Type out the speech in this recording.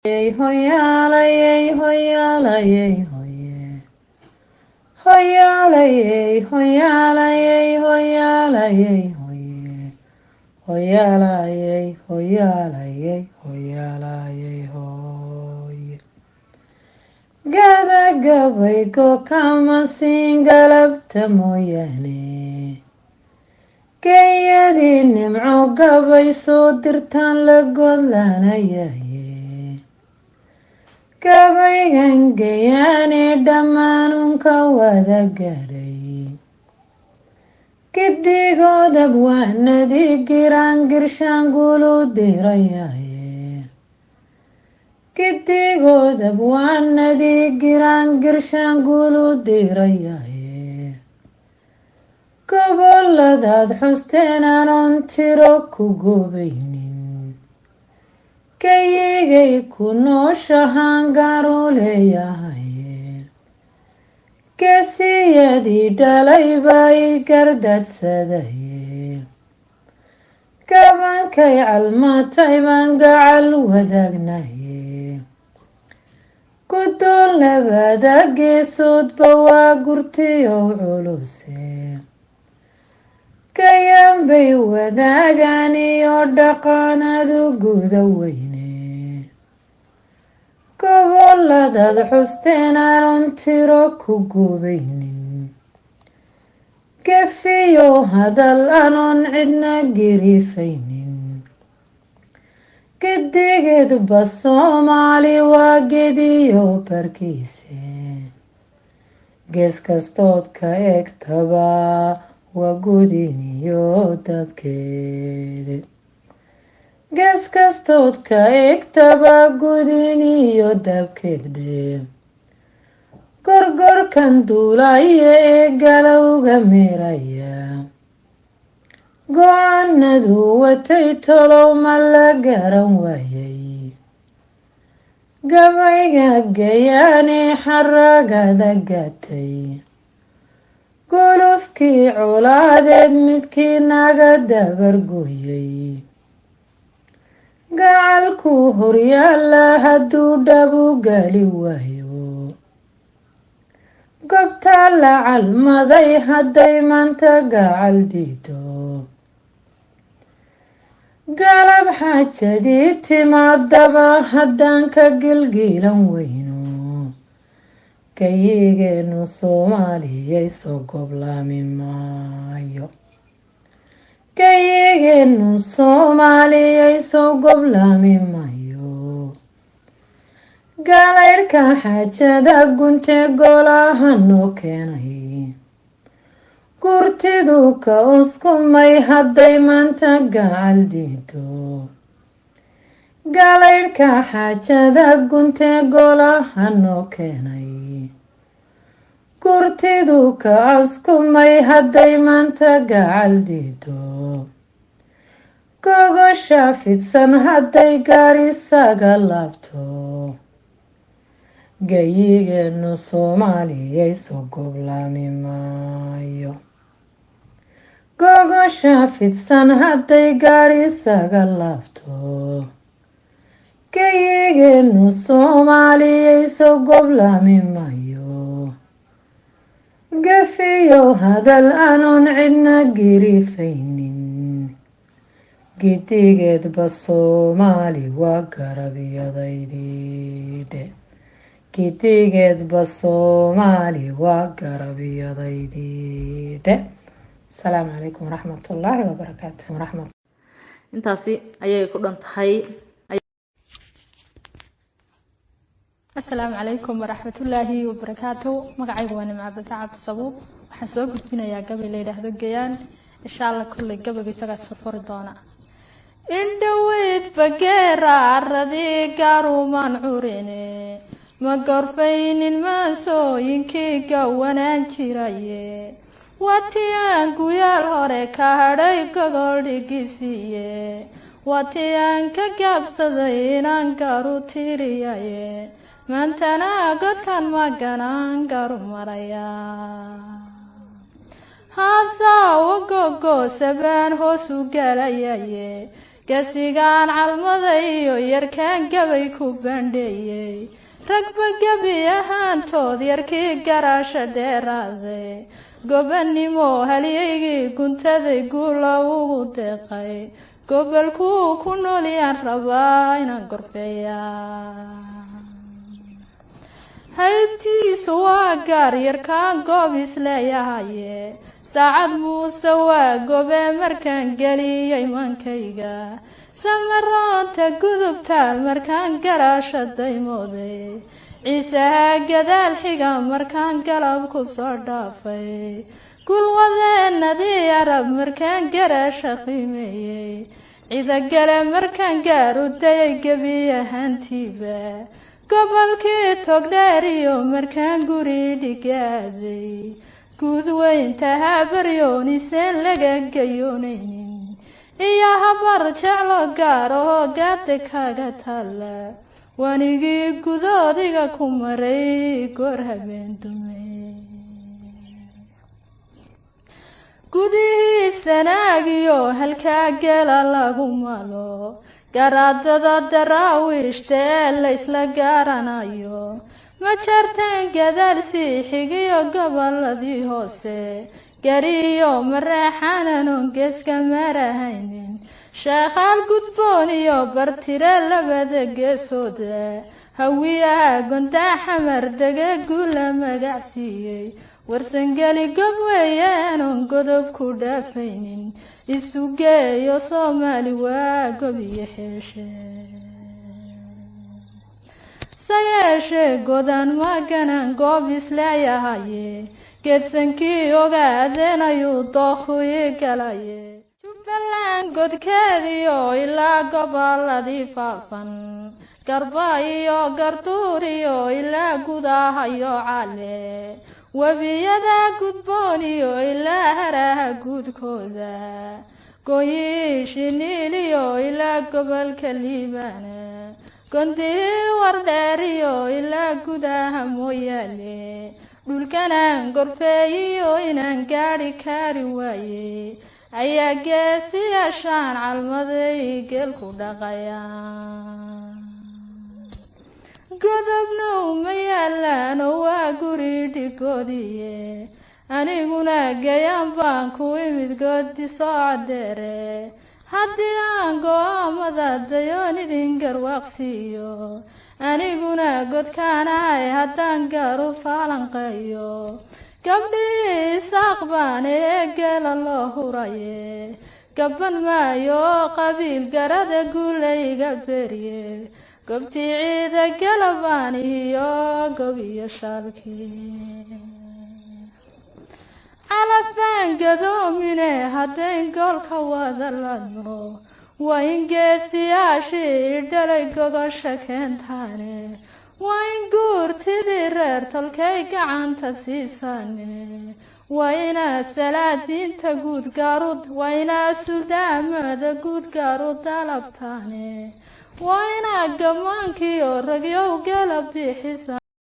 hoyaalay hoyaalay hoye hoyaalay hoyaalay hoyaalay hoye hoyaalay hoyaalay hoyaalay hoye gadagabay go kama siin galabta mooyaane gayadii nimco gabay soo dirtaan la godlaanayaye gabaygan gayaane dhammaanunka wada gadhay gidigoodab waanadii giraan girshaangulu dirayaye gidigoodab waanadii giraan girshaangulu dirayaye goboladaad xusteen anoon tiro ku goobaynin gayigay ku nooshahaan gaaru leeyahaye geesiyadii dhalay bay gardadsadaye gabankay calmatay baan gacal wadaagnaye guddoon labada geesoodba waa gurtiyow culuse gayaan bay wadaagaan iyo dhaqaanadu guda weyne goboladaad xusteen anoon tiro ku goobaynin gefiyo hadal anoon cidna girifaynin gidigeedba soomaali waa gediyo barkiise gees kastood ka egtaba waa gudiniyo dabkeede gees kastood ka egtaba gudiniyo dabkeedhe gorgorkan duulaya ee galowga meeraya go-aanadu watay tolow ma la garan waayay gabayga gayaanee xaragada gatay golofkii colaadeed midkii naga dabargoyay gacalku horyaala hadduu dhabu gali waayo gobtaa la calmaday hadday maanta gacal diido galab xaajadii timaadaba haddaan ka gilgiilan weyno gayigeenu soomaaliyay soo goblaami maayo gayigeenu soomaaliyay soo goblaami maayo galaydhka xaajada guntee golaha noo keenay gurtidu ka uskumay hadday maanta gacal diido galaydhka xaajada guntee golaha noo keenay gurtidu ka askumay hadday maanta gacal diido gogosha fidsan hadday gaarisaga laabto gayigeenu soomaaliyay soo goblaami maayo gogosha fidsan hadday gaarisaga laabto gayigeenu soomaaliyay soo goblaami maayo gafiyo hadal anoon cidna girifaynin gidigeedba soomaali waa garabyadaydidhe gidigeedba soomaali waa garabyadaydidhe asalaamu calaykum waraxmatullaahi wabarakaatu intaasi ayay ku dhan tahay. السلام عليكم ورحمة الله وبركاته. مقعيب وانا مع بتعب الصبوب وحسوق فينا يا قبل ليلة هذا الجيان إن شاء الله كل قبل يسقى السفر دونا إن دويت بقيرة الرذي قارو منعوريني ما قرفين الماسو ينكي قوانا انشرايه واتيان قويا الهوريكا هاريك غوري قسيه واتيان كقاب سدينان قارو تيريايه maantana godkan maganaan garu maraya haasaa gogo sabaan hoos u galayaye gasigaan calmadayo yarkaan gabay ku bandheeyey ragba gabi ahaantood yarkii garaasha dheeraaday gobannimo halyaygii guntaday guula ugu deeqay gobolkuu ku noolyaan rabaa inaan gorfeeyaa haybtiisu waa gaar yarkaan goob isleeyahaye saacad muuse waa gobe markaan geliyey mankayga samaroonta gudubtaal markaan garaasha daymooday ciisaha gadaal xiga markaan galab ku soo dhaafay gulwadeenadii arab markaan garaasha qiimeeyey cidagale markaan gaaru dayay gebi ahaantiiba gobolkii togdheeriyo markaan guri dhigaaday guud weynta habaryooniiseen laga gayoonaynin iyo habar jeclo gaar oo gaada kaga taalla wanigii gudoodiga ku maray goor habeen dumay gudihii sanaagiyo halkaa gela lagu malo garaadada daraawiishta ee laysla gaaranayo ma jarteen gadaal sii xigiyo goboladii hoose gariyo mareexananon geeska marahaynin sheekhaal gudboon iyo bartire labada geesooda hawiyaha gondaa xamar dege guula magacsiiyey warsangeli gob weeyaanon godob ku dhaafaynin isu geeyo soomaali waa gob iyo xeeshe sayeeshee godan maganan goob isleeyahaye geedsankii ogaadeen ayuu dookhii galaye jubbaland godkeediyo ilaa goboladii faafan garba iyo garduur iyo ilaa gudahayo cale webiyada gudboon iyo ilaa haraha guudkooda gooyii shiniiliyo ilaa gobolka liibaana gondihii wardheeriyo ilaa gudaha mooyaale dhulkanaan gorfeeyiyo inaan gaadhi kari waaye ayaa geesiyaashaan calmaday geel ku dhaqayaan godobnow ma yaalaan oo waa guri dhigoodiye aniguna gayaan baan ku imid goodi soo cadeere haddii aan go-aamada dayoon idin garwaaqsiiyo aniguna godkaanahay haddaan gaaru faalanqeeyo gabdhii isaaq baan ee geela loo huraye gaban maayo qabiil garada guulayga berye gobtii ciida galabaan iyo gob iyo shaalkii calafaan gadoomine haddayn goolka wada ladno waa in geesiyaashii dhalay gogosha keentaane waa in guurtidii reer tolkay gacanta siisaane waa inaa salaadiinta guud gaarud waa inaa suldaamada guud gaarud dalabtaane waa inaa gamaankii oo ragyow gala bixisa